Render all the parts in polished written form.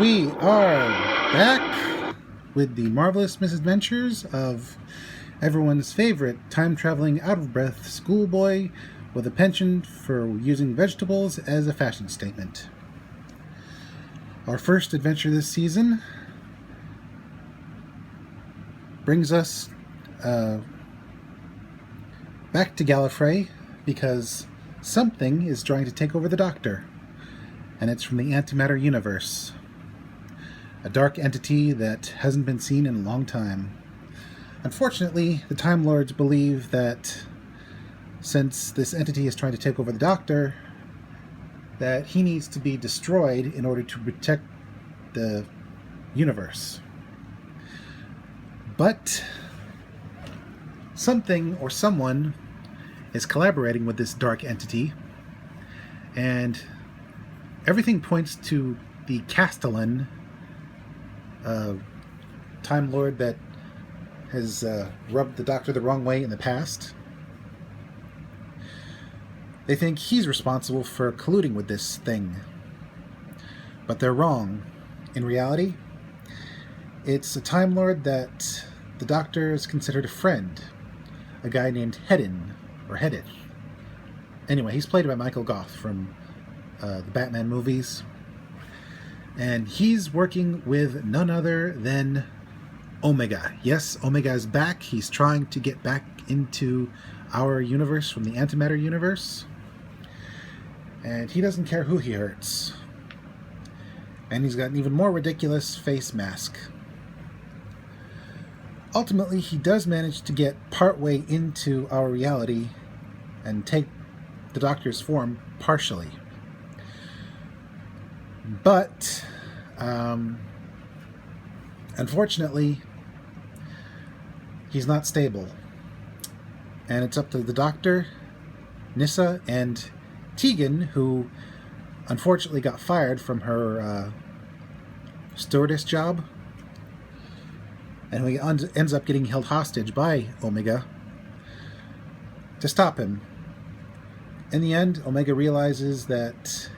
We are back with the marvelous misadventures of everyone's favorite time-traveling, out-of-breath schoolboy with a penchant for using vegetables as a fashion statement. Our first adventure this season brings us back to Gallifrey because something is trying to take over the Doctor, and it's from the antimatter universe. A dark entity that hasn't been seen in a long time. Unfortunately, the Time Lords believe that since this entity is trying to take over the Doctor, that he needs to be destroyed in order to protect the universe. But something or someone is collaborating with this dark entity, and everything points to the Castellan, Time Lord that has rubbed the Doctor the wrong way in the past. They think he's responsible for colluding with this thing. But they're wrong. In reality, it's a Time Lord that the Doctor is considered a friend. A guy named Hedith. Anyway, he's played by Michael Goth from the Batman movies. And he's working with none other than Omega. Yes, Omega is back. He's trying to get back into our universe from the antimatter universe. And he doesn't care who he hurts. And he's got an even more ridiculous face mask. Ultimately, he does manage to get partway into our reality and take the Doctor's form partially. But, unfortunately, he's not stable. And it's up to the Doctor, Nyssa, and Tegan, who unfortunately got fired from her stewardess job, and who ends up getting held hostage by Omega, to stop him. In the end, Omega realizes that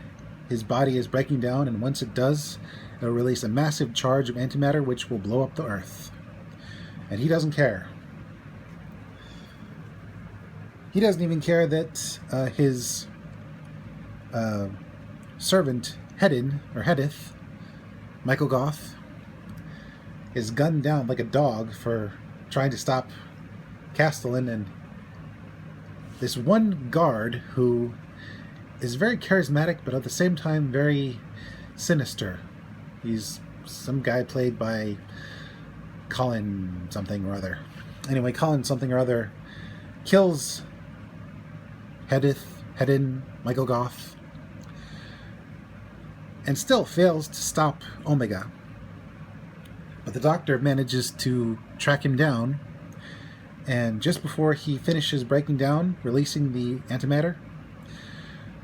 his body is breaking down, and once it does, it'll release a massive charge of antimatter which will blow up the Earth. And he doesn't care. He doesn't even care that his servant, Hedith, Michael Goth, is gunned down like a dog for trying to stop Castellan, and this one guard who is very charismatic, but at the same time very sinister. He's some guy played by Colin something or other. Anyway, Colin something or other kills Hedin, Michael Goth, and still fails to stop Omega. But the Doctor manages to track him down, and just before he finishes breaking down, releasing the antimatter,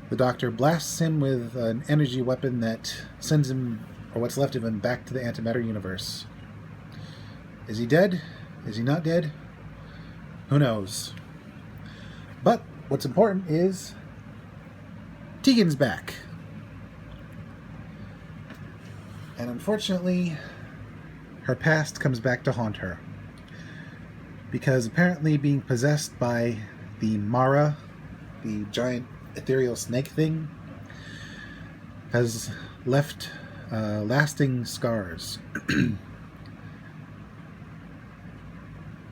the Doctor blasts him with an energy weapon that sends him, or what's left of him, back to the antimatter universe. Is he dead? Is he not dead? Who knows? But what's important is Tegan's back. And unfortunately, her past comes back to haunt her. Because apparently being possessed by the Mara, the giant ethereal snake thing, has left lasting scars.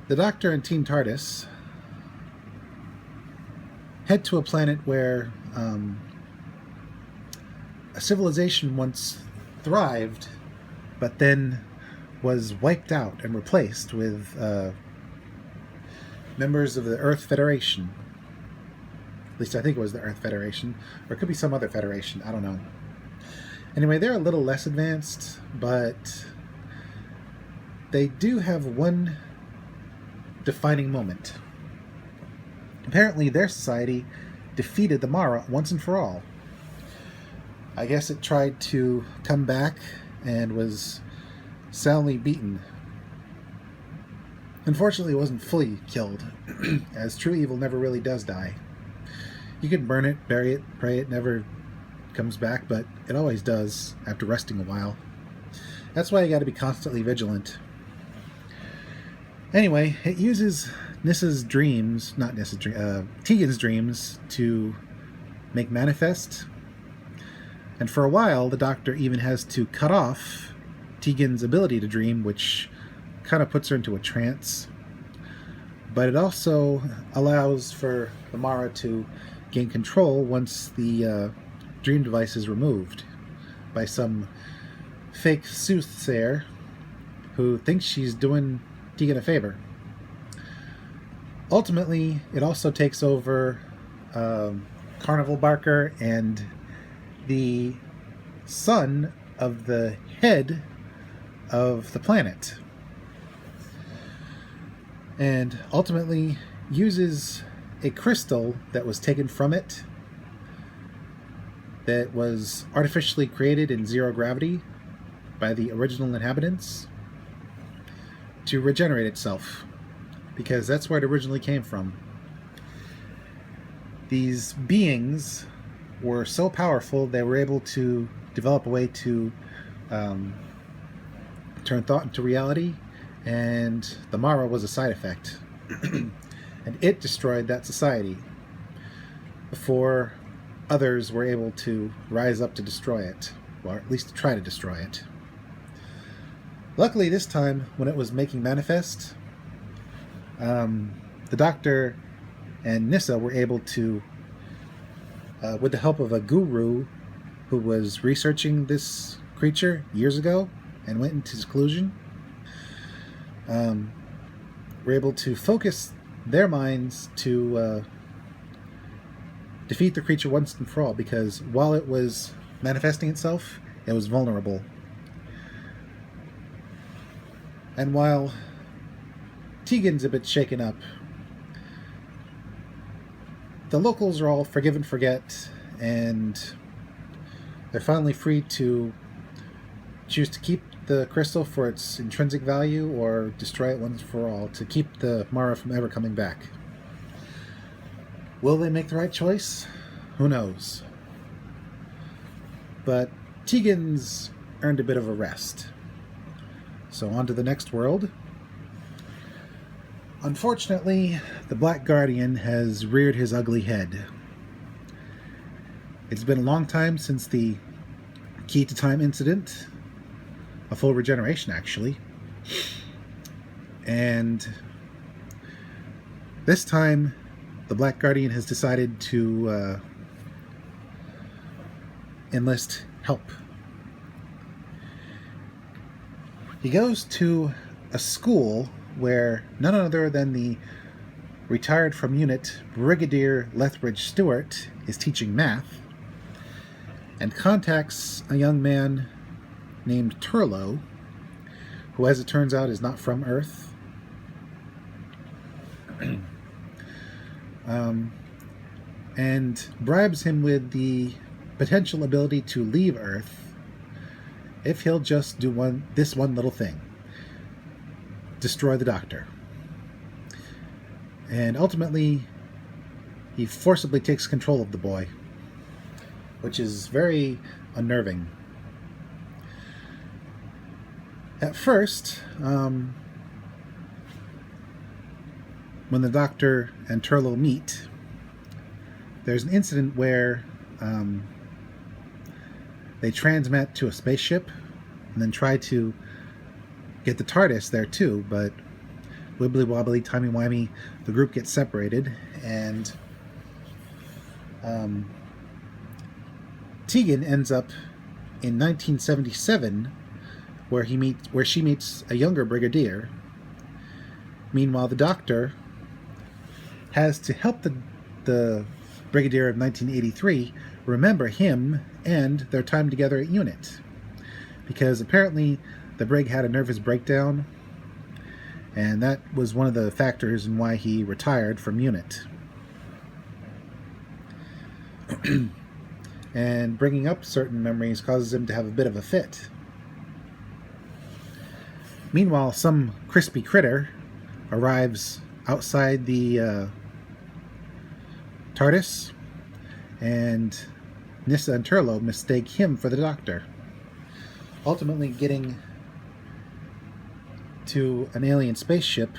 The Doctor and Team TARDIS head to a planet where a civilization once thrived, but then was wiped out and replaced with members of the Earth Federation. At least I think it was the Earth Federation, or it could be some other federation, I don't know. Anyway, they're a little less advanced, but they do have one defining moment. Apparently their society defeated the Mara once and for all. I guess it tried to come back and was soundly beaten. Unfortunately, it wasn't fully killed, as true evil never really does die. You can burn it, bury it, pray it never comes back, but it always does after resting a while. That's why you got to be constantly vigilant. Anyway, it uses Tegan's dreams to make manifest. And for a while, the Doctor even has to cut off Tegan's ability to dream, which kind of puts her into a trance. But it also allows for the Mara to gain control once the dream device is removed by some fake soothsayer who thinks she's doing Tegan a favor. Ultimately, it also takes over Carnival Barker and the son of the head of the planet, and ultimately uses a crystal that was taken from it, that was artificially created in zero gravity by the original inhabitants, to regenerate itself, because that's where it originally came from. These beings were so powerful they were able to develop a way to turn thought into reality, and the Mara was a side effect. And it destroyed that society before others were able to rise up to destroy it, or at least to try to destroy it. Luckily, this time, when it was making manifest, the Doctor and Nyssa were able to, with the help of a guru who was researching this creature years ago and went into seclusion, were able to focus their minds to defeat the creature once and for all, because while it was manifesting itself, it was vulnerable. And while Tegan's a bit shaken up, the locals are all forgive and forget, and they're finally free to choose to keep the crystal for its intrinsic value or destroy it once for all to keep the Mara from ever coming back. Will they make the right choice? Who knows? But Tegan's earned a bit of a rest. So on to the next world. Unfortunately, the Black Guardian has reared his ugly head. It's been a long time since the Key to Time incident, a full regeneration actually, and this time the Black Guardian has decided to enlist help. He goes to a school where none other than the retired from unit Brigadier Lethbridge Stewart is teaching math, and contacts a young man named Turlo, who, as it turns out, is not from Earth, and bribes him with the potential ability to leave Earth if he'll just do this one little thing: destroy the Doctor. And ultimately, he forcibly takes control of the boy, which is very unnerving. At first, when the Doctor and Turlo meet, there's an incident where they transmat to a spaceship and then try to get the TARDIS there too, but wibbly wobbly, timey wimey, the group gets separated, and Tegan ends up in 1977, where she meets a younger Brigadier. Meanwhile, the Doctor has to help the Brigadier of 1983 remember him and their time together at UNIT, because apparently the Brig had a nervous breakdown, and that was one of the factors in why he retired from UNIT. And bringing up certain memories causes him to have a bit of a fit. Meanwhile, some crispy critter arrives outside the TARDIS, and Nyssa and Turlo mistake him for the Doctor, ultimately getting to an alien spaceship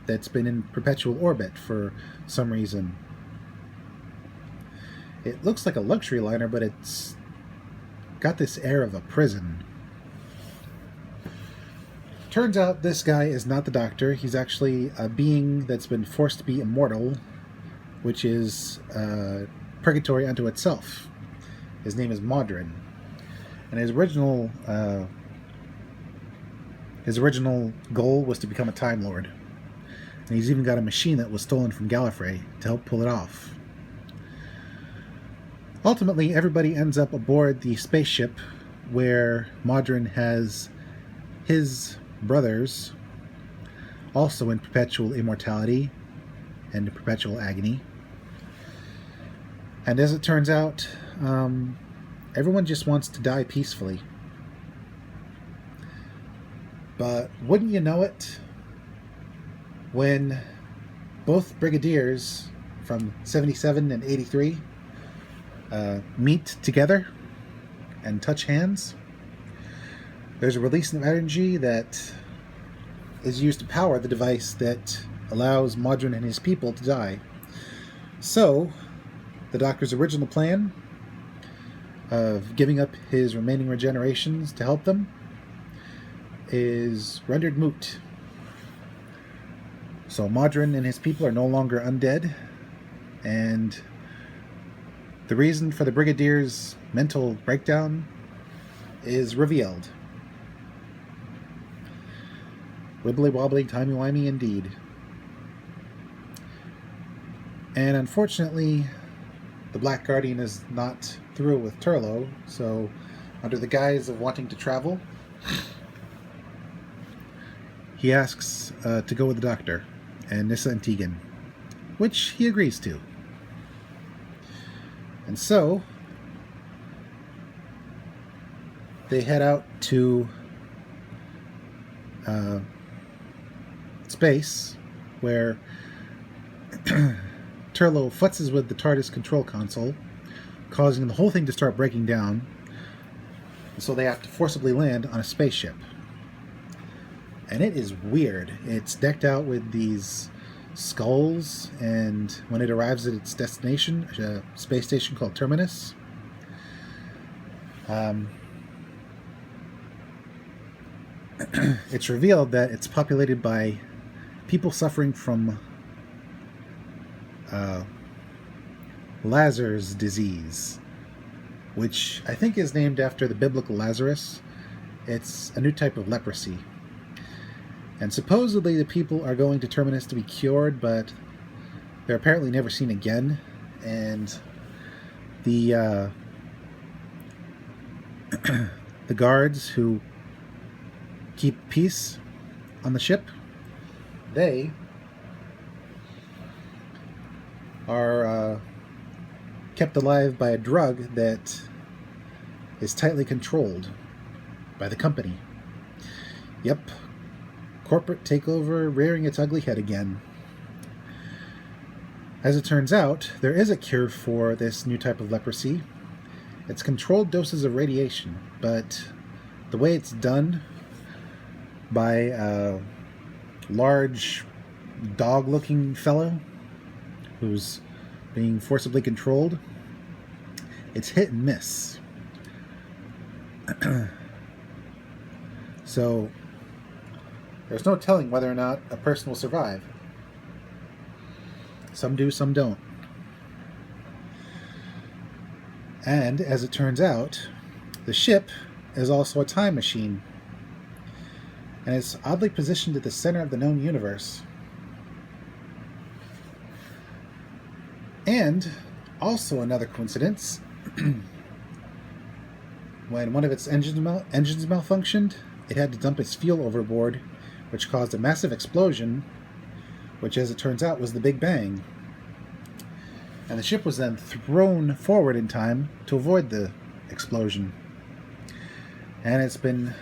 that's been in perpetual orbit for some reason. It looks like a luxury liner, but it's got this air of a prison. Turns out this guy is not the Doctor. He's actually a being that's been forced to be immortal, which is purgatory unto itself. His name is Modron. And his original goal was to become a Time Lord. And he's even got a machine that was stolen from Gallifrey to help pull it off. Ultimately, everybody ends up aboard the spaceship where Modron has his brothers, also in perpetual immortality and perpetual agony. And as it turns out, everyone just wants to die peacefully. But wouldn't you know it, when both brigadiers from 77 and 83 meet together and touch hands, there's a release of energy that is used to power the device that allows Modron and his people to die. So, the Doctor's original plan of giving up his remaining regenerations to help them is rendered moot. So Modron and his people are no longer undead, and the reason for the Brigadier's mental breakdown is revealed. Wibbly wobbly, timey wimey indeed. And unfortunately, the Black Guardian is not through with Turlo, so under the guise of wanting to travel, he asks to go with the Doctor and Nyssa and Tegan, which he agrees to. And so they head out to space, where Turlo futzes with the TARDIS control console, causing the whole thing to start breaking down. So they have to forcibly land on a spaceship. And it is weird. It's decked out with these skulls, and when it arrives at its destination, a space station called Terminus, it's revealed that it's populated by people suffering from Lazarus disease, which I think is named after the biblical Lazarus. It's a new type of leprosy. And supposedly the people are going to Terminus to be cured, but they're apparently never seen again. And the the guards who keep peace on the ship, they are kept alive by a drug that is tightly controlled by the company. Yep. Corporate takeover rearing its ugly head again. As it turns out, there is a cure for this new type of leprosy. It's controlled doses of radiation, but the way it's done by a large dog-looking fellow who's being forcibly controlled, it's hit and miss. So there's no telling whether or not a person will survive. Some do, some don't. And as it turns out, the ship is also a time machine, and it's oddly positioned at the center of the known universe. And also another coincidence, when one of its engines malfunctioned, it had to dump its fuel overboard, which caused a massive explosion, which, as it turns out, was the Big Bang. And the ship was then thrown forward in time to avoid the explosion. And it's been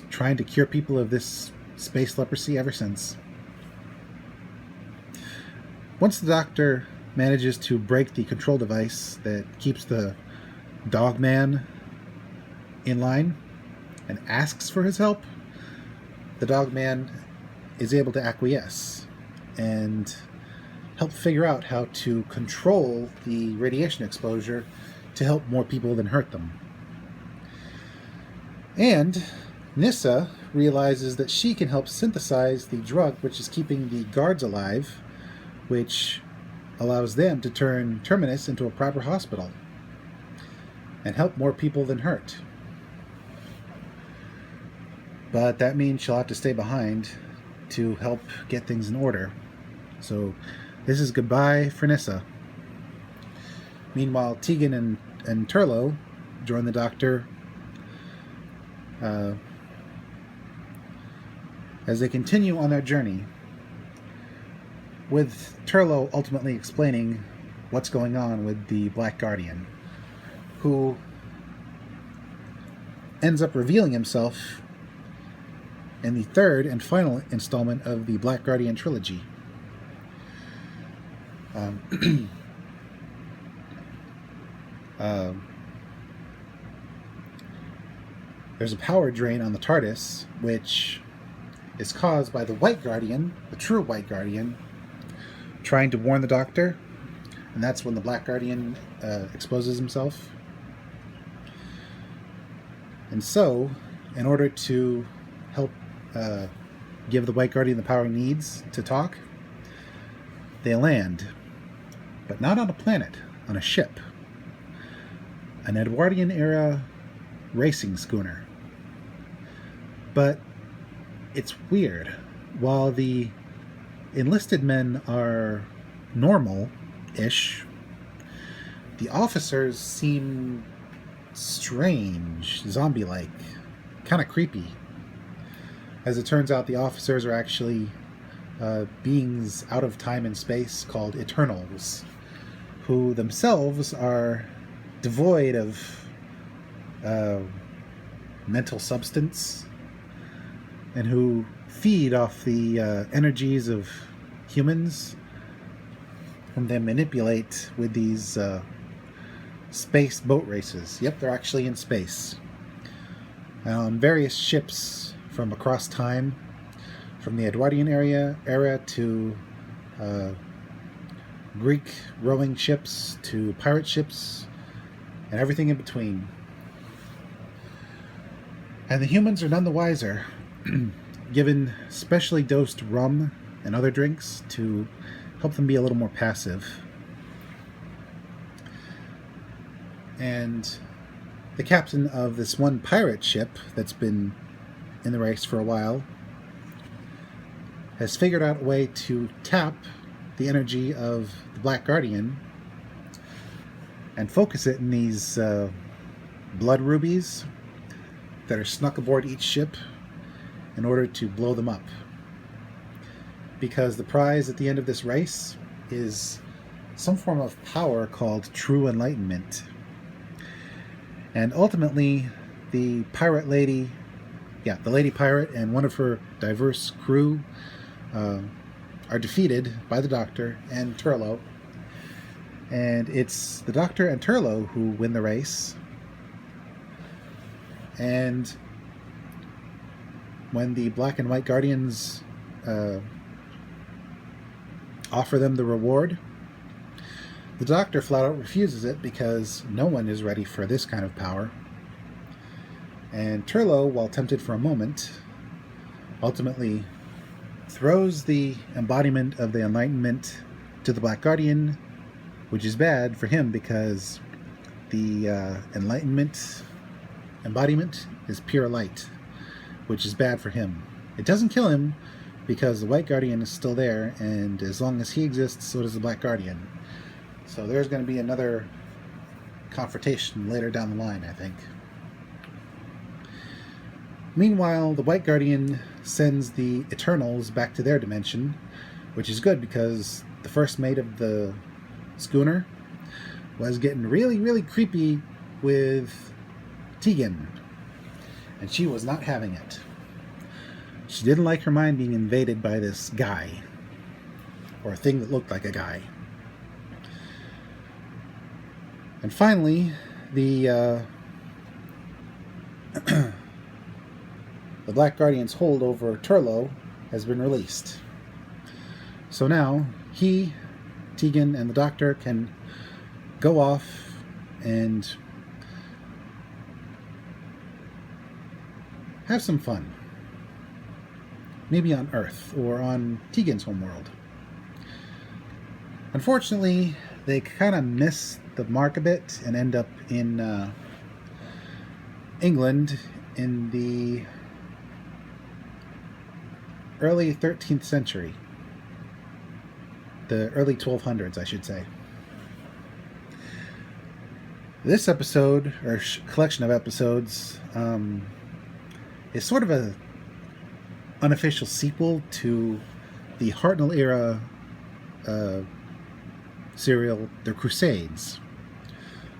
trying to cure people of this space leprosy ever since. Once the Doctor manages to break the control device that keeps the Dogman in line and asks for his help, the dogman is able to acquiesce and help figure out how to control the radiation exposure to help more people than hurt them. And Nyssa realizes that she can help synthesize the drug which is keeping the guards alive, which allows them to turn Terminus into a proper hospital and help more people than hurt. But that means she'll have to stay behind to help get things in order. So this is goodbye for Nyssa. Meanwhile, Tegan and Turlo join the Doctor as they continue on their journey, with Turlo ultimately explaining what's going on with the Black Guardian, who ends up revealing himself in the third and final installment of the Black Guardian trilogy. There's a power drain on the TARDIS, which is caused by the White Guardian, the true White Guardian, trying to warn the Doctor, and that's when the Black Guardian exposes himself. And so, in order to help give the White Guardian the power he needs to talk, they land, but not on a planet, on a ship. An Edwardian-era racing schooner. But it's weird. While the enlisted men are normal-ish, the officers seem strange, zombie-like, kind of creepy. As it turns out, the officers are actually beings out of time and space called Eternals, who themselves are devoid of mental substance and who feed off the energies of humans, whom they manipulate with these space boat races. Yep, they're actually in space. On various ships from across time, from the Edwardian era to Greek rowing ships to pirate ships and everything in between. And the humans are none the wiser, given specially dosed rum and other drinks to help them be a little more passive. And the captain of this one pirate ship that's been in the race for a while has figured out a way to tap the energy of the Black Guardian and focus it in these blood rubies that are snuck aboard each ship in order to blow them up. Because the prize at the end of this race is some form of power called true enlightenment. And ultimately, the pirate lady, the lady pirate and one of her diverse crew are defeated by the Doctor and Turlo. And it's the Doctor and Turlo who win the race. And when the Black and White Guardians offer them the reward, the Doctor flat out refuses it because no one is ready for this kind of power. And Turlo, while tempted for a moment, ultimately throws the embodiment of the Enlightenment to the Black Guardian, which is bad for him because the Enlightenment embodiment is pure light, which is bad for him. It doesn't kill him because the White Guardian is still there, and as long as he exists, so does the Black Guardian. So there's going to be another confrontation later down the line, I think. Meanwhile, the White Guardian sends the Eternals back to their dimension, which is good because the first mate of the schooner was getting really, really creepy with Tegan, and she was not having it. She didn't like her mind being invaded by this guy, or a thing that looked like a guy. And finally, the the Black Guardian's hold over Turlo has been released. So now he, Tegan, and the Doctor can go off and have some fun. Maybe on Earth or on Tegan's homeworld. Unfortunately, they kind of miss the mark a bit and end up in England in the early 13th century. The early 1200s, I should say. This episode, or collection of episodes, is sort of a unofficial sequel to the Hartnell era serial, The Crusades.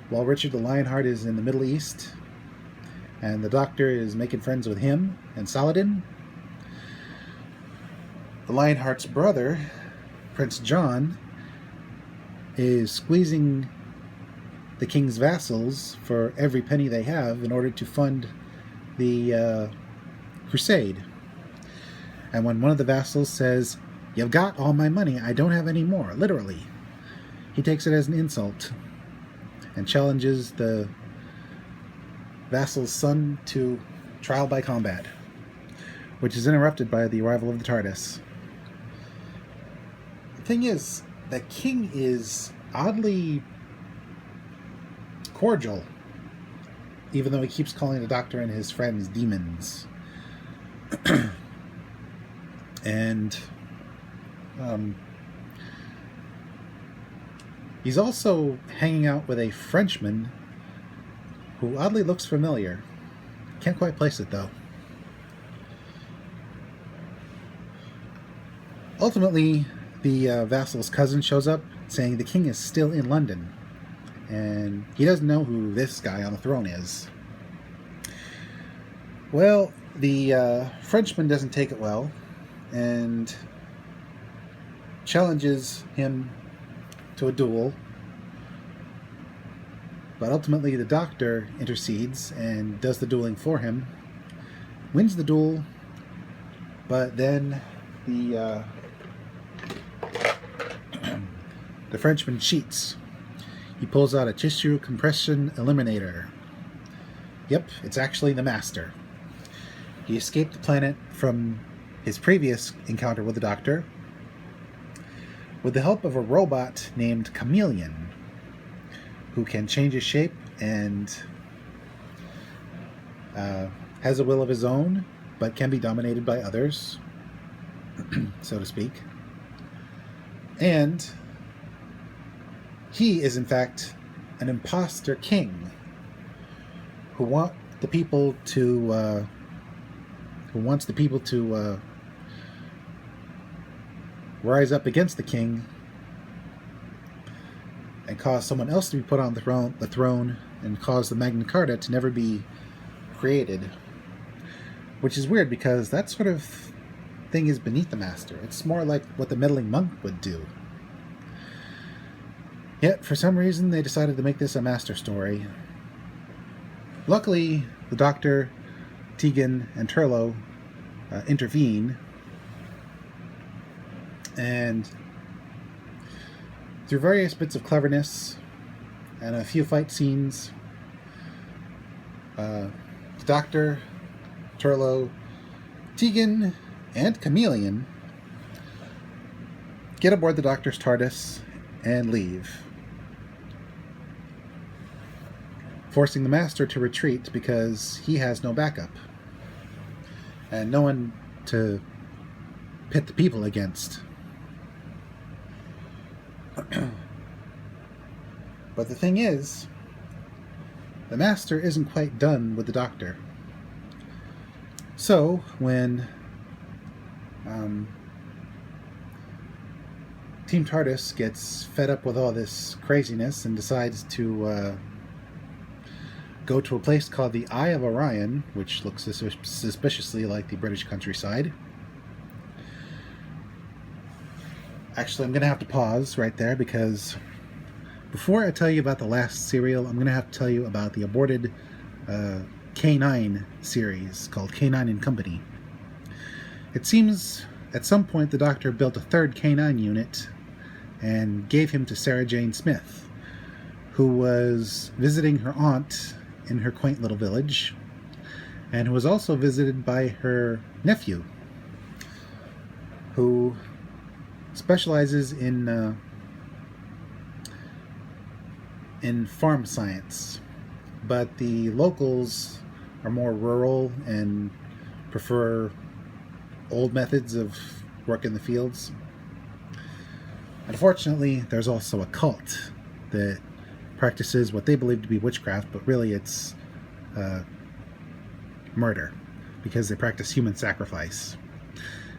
While Richard the Lionheart is in the Middle East, and the Doctor is making friends with him and Saladin, the Lionheart's brother, Prince John, is squeezing the king's vassals for every penny they have in order to fund the crusade. And when one of the vassals says, "You've got all my money, I don't have any more," literally, he takes it as an insult and challenges the vassal's son to trial by combat, which is interrupted by the arrival of the TARDIS. The thing is, the king is oddly cordial, even though he keeps calling the Doctor and his friends demons. And he's also hanging out with a Frenchman who oddly looks familiar. Can't quite place it, though. Ultimately, the vassal's cousin shows up saying the king is still in London, and he doesn't know who this guy on the throne is. Well, the Frenchman doesn't take it well and challenges him to a duel, but ultimately the Doctor intercedes and does the dueling for him, wins the duel, but then the Frenchman cheats. He pulls out a tissue compression eliminator. Yep, it's actually the Master. He escaped the planet from his previous encounter with the Doctor with the help of a robot named Chameleon, who can change his shape and has a will of his own, but can be dominated by others, so to speak. And he is, in fact, an imposter king who wants the people to rise up against the king and cause someone else to be put on the throne and cause the Magna Carta to never be created. Which is weird, because that sort of thing is beneath the Master. It's more like what the meddling monk would do. Yet, for some reason, they decided to make this a Master story. Luckily, the Doctor, Tegan, and Turlo intervene, and through various bits of cleverness and a few fight scenes, the Doctor, Turlo, Tegan, and Chameleon get aboard the Doctor's TARDIS and leave, forcing the Master to retreat because he has no backup and no one to pit the people against. But the thing is, the Master isn't quite done with the Doctor. So, when Team TARDIS gets fed up with all this craziness and decides to go to a place called the Eye of Orion, which looks suspiciously like the British countryside. Actually, I'm going to have to pause right there, because before I tell you about the last serial, I'm going to have to tell you about the aborted K9 series called K9 and Company. It seems at some point the Doctor built a third K9 unit and gave him to Sarah Jane Smith, who was visiting her aunt in her quaint little village, and who was also visited by her nephew, who specializes in farm science, but the locals are more rural and prefer old methods of work in the fields. Unfortunately, there's also a cult that practices what they believe to be witchcraft, but really it's murder, because they practice human sacrifice.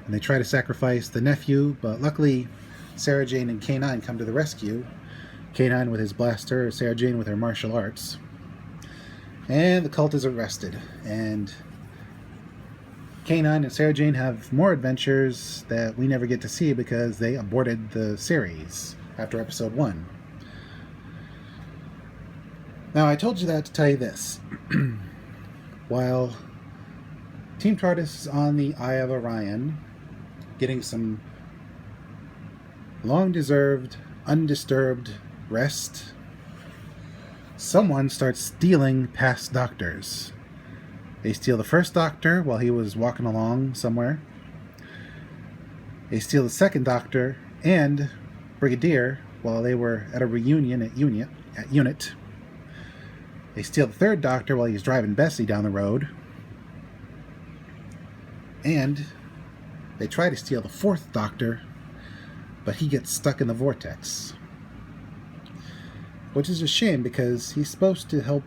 And they try to sacrifice the nephew, but luckily Sarah Jane and K9 come to the rescue. K9 with his blaster, Sarah Jane with her martial arts. And the cult is arrested, and K9 and Sarah Jane have more adventures that we never get to see because they aborted the series after episode 1. Now, I told you that to tell you this. While Team TARDIS is on the Eye of Orion, getting some long-deserved, undisturbed rest, someone starts stealing past Doctors. They steal the first Doctor while he was walking along somewhere. They steal the second Doctor and Brigadier while they were at a reunion at Unit. They steal the third Doctor while he's driving Bessie down the road. And they try to steal the fourth Doctor, but he gets stuck in the vortex. Which is a shame, because he's supposed to help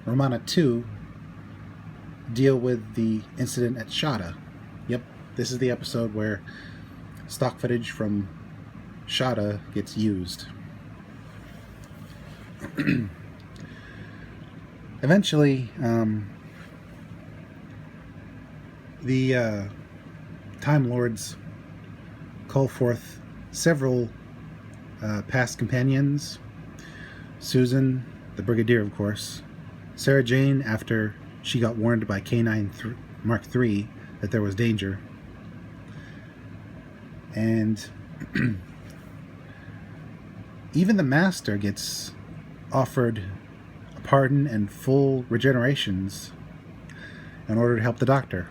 Romana 2 deal with the incident at Shada. Yep, this is the episode where stock footage from Shada gets used. Eventually, the Time Lords call forth several past companions. Susan, the Brigadier, of course. Sarah Jane, after she got warned by K9 Mark III that there was danger. And even the Master gets offered a pardon and full regenerations in order to help the Doctor.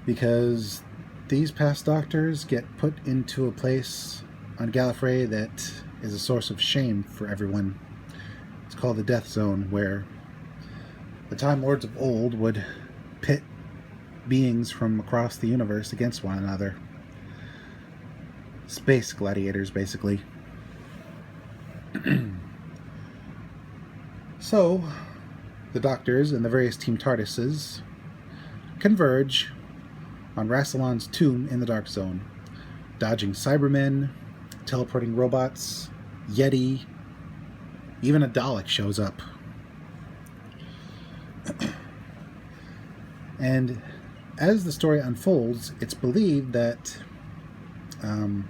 Because these past Doctors get put into a place on Gallifrey that is a source of shame for everyone. It's called the Death Zone, where the Time Lords of old would pit beings from across the universe against one another. Space gladiators, basically. So, the Doctors and the various Team TARDISes converge on Rassilon's tomb in the Dark Zone, dodging Cybermen, teleporting robots, Yeti, even a Dalek shows up. And as the story unfolds, it's believed that the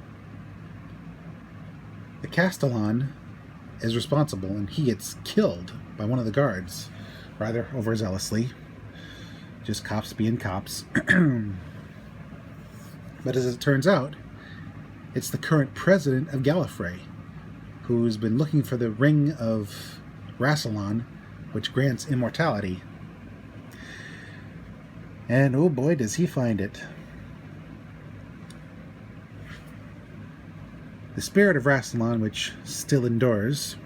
Castellan is responsible, and he gets killed by one of the guards, rather overzealously. Just cops being cops. But as it turns out, it's the current president of Gallifrey, who's been looking for the Ring of Rassilon, which grants immortality. And oh boy, does he find it. The spirit of Rassilon, which still endures,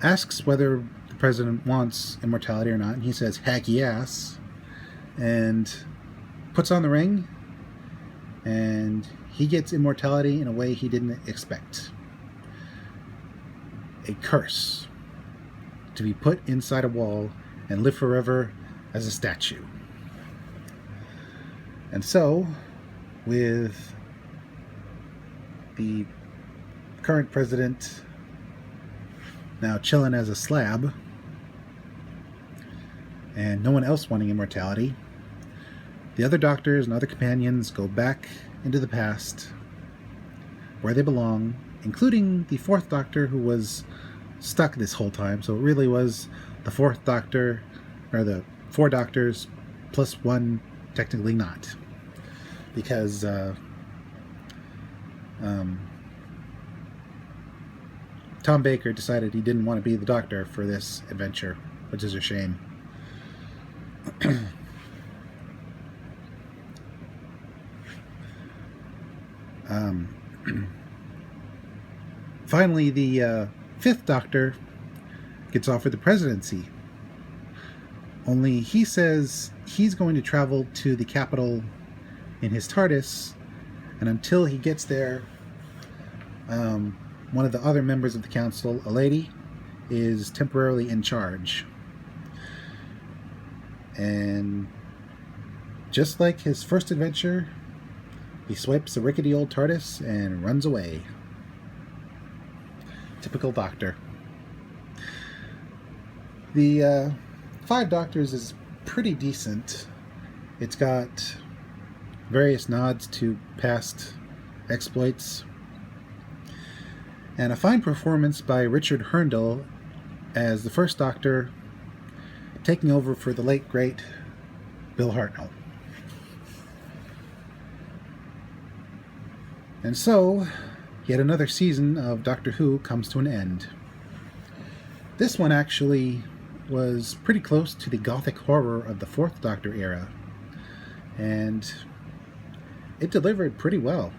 asks whether the president wants immortality or not, and he says, heck yes, and puts on the ring, and he gets immortality in a way he didn't expect. A curse to be put inside a wall and live forever as a statue. And so, with the current president now chilling as a slab, and no one else wanting immortality, the other Doctors and other companions go back into the past, where they belong, including the Fourth Doctor, who was stuck this whole time. So it really was the Fourth Doctor, or the 4 Doctors plus 1, technically not. Because Tom Baker decided he didn't want to be the Doctor for this adventure, which is a shame. Finally, the 5th Doctor gets offered the presidency. Only he says he's going to travel to the capital in his TARDIS, and until he gets there, one of the other members of the council, a lady, is temporarily in charge. And just like his first adventure, he swipes a rickety old TARDIS and runs away. Typical Doctor. The 5 Doctors is pretty decent. It's got various nods to past exploits, and a fine performance by Richard Herndl as the first Doctor, taking over for the late great Bill Hartnell. And so, yet another season of Doctor Who comes to an end. This one actually was pretty close to the gothic horror of the 4th Doctor era, and it delivered pretty well.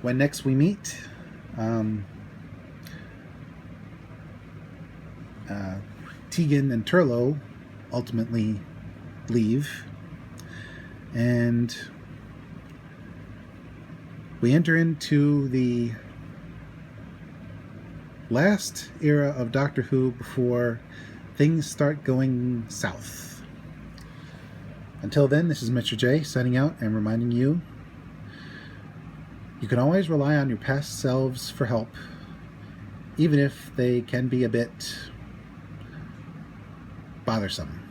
When next we meet, Tegan and Turlough ultimately leave, and we enter into the last era of Doctor Who before things start going south. Until then, this is Mr. J signing out and reminding you, you can always rely on your past selves for help, even if they can be a bit bothersome.